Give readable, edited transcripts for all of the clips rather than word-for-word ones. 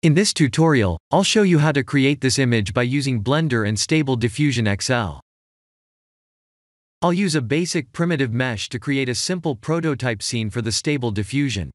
In this tutorial, I'll show you how to create this image by using Blender and Stable Diffusion XL. I'll use a basic primitive mesh to create a simple prototype scene for the Stable Diffusion.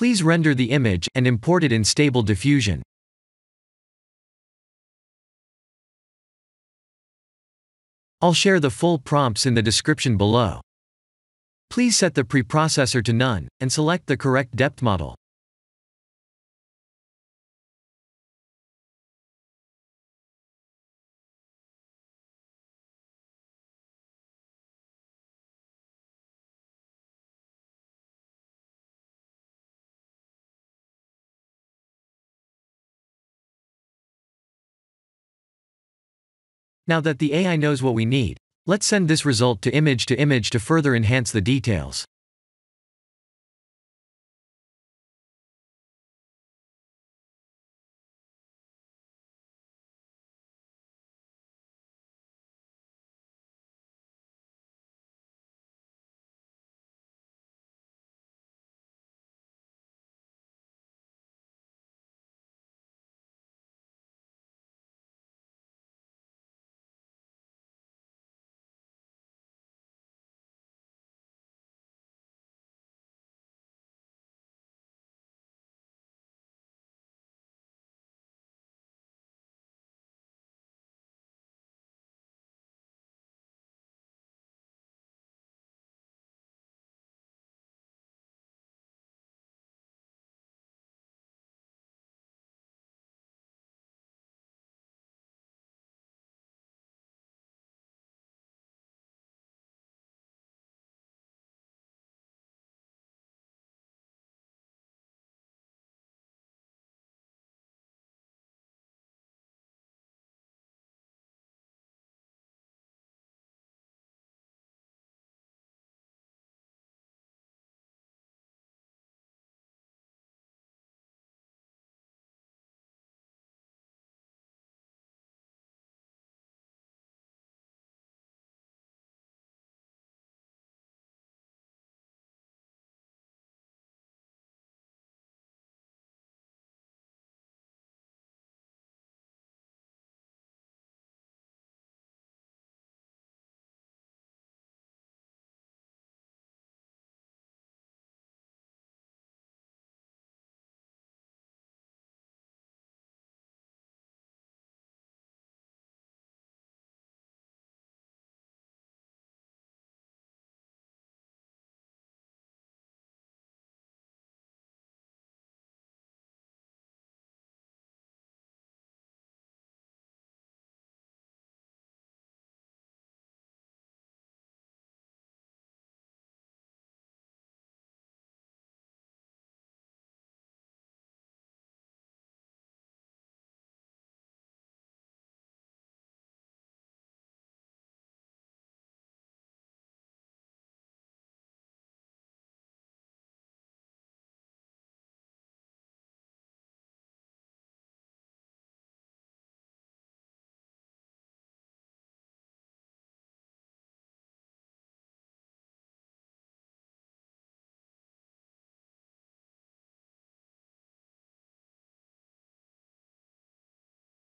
Please render the image and import it in Stable Diffusion. I'll share the full prompts in the description below. Please set the preprocessor to none, and select the correct depth model. Now that the AI knows what we need, let's send this result to image to further enhance the details.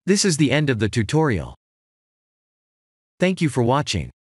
This is the end of the tutorial. Thank you for watching.